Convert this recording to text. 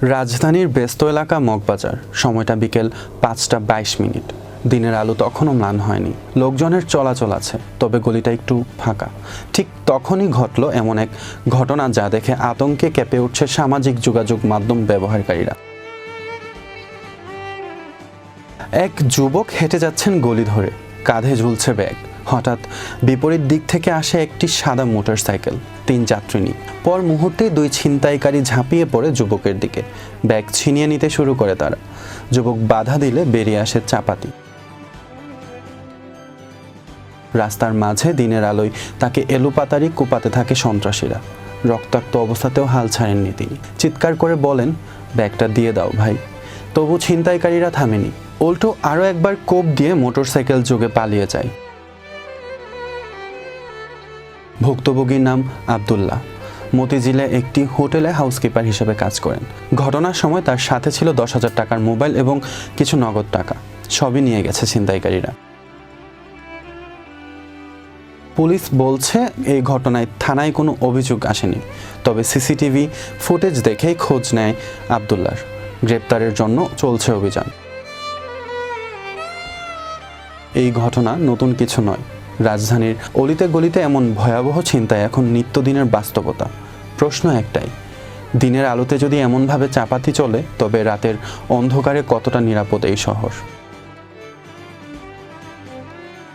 রাজধানীর ব্যস্ত এলাকা মগবাজার। সময়টা বিকেল ৫টা ২২ মিনিট। দিনের আলো তখনও ম্লান হয়নি, লোকজনের চলাচল আছে, তবে গলিটা একটু ফাঁকা। ঠিক তখনই ঘটল এমন এক ঘটনা যা দেখে আতঙ্কে কেঁপে উঠছে সামাজিক যোগাযোগ মাধ্যম ব্যবহারকারীরা। এক যুবক হেঁটে যাচ্ছেন গলি ধরে, কাঁধে ঝুলছে ব্যাগ। হঠাৎ বিপরীত দিক থেকে আসে একটি সাদা মোটরসাইকেল, ৩ যাত্রী নিয়ে। পর মুহূর্তে 2 ছিনতাইকারী ঝাঁপিয়ে পড়ে যুবকের দিকে, ব্যাগ ছিনিয়ে নিতে শুরু করে তারা। যুবক বাধা দিলে বেরিয়ে আসে চাপাতি। রাস্তার মাঝে দিনের আলোয় তাকে এলোপাতাড়ি কোপাতে থাকে সন্ত্রাসীরা। রক্তাক্ত অবস্থাতেও হাল ছাড়েননি তিনি। চিৎকার করে বলেন, ব্যাগটা দিয়ে দাও ভাই। তবু ছিনতাইকারীরা থামেনি, উল্টো আরও একবার কোপ দিয়ে মোটরসাইকেল যোগে পালিয়ে যায়। ভুক্তভোগীর নাম আব্দুল্লাহ, মতিঝিলে একটি হোটেলে হাউসকিপার হিসেবে কাজ করেন। ঘটনার সময় তার সাথে ছিল 10,000 টাকার মোবাইল এবং কিছু নগদ টাকা। সবই নিয়ে গেছে ছিনতাইকারীরা। পুলিশ বলছে এই ঘটনায় থানায় কোনো অভিযোগ আসেনি, তবে সিসিটিভি ফুটেজ দেখেই খোঁজ নেয় আব্দুল্লাহর। গ্রেপ্তারের জন্য চলছে অভিযান। এই ঘটনা নতুন কিছু নয়। রাজধানীর অলিতে গলিতে এমন ভয়াবহ ছিনতাই এখন নিত্যদিনের বাস্তবতা। প্রশ্ন একটাই, দিনের আলোতে যদি এমনভাবে চাপাতি চলে, তবে রাতের অন্ধকারে কতটা নিরাপদ এই শহর?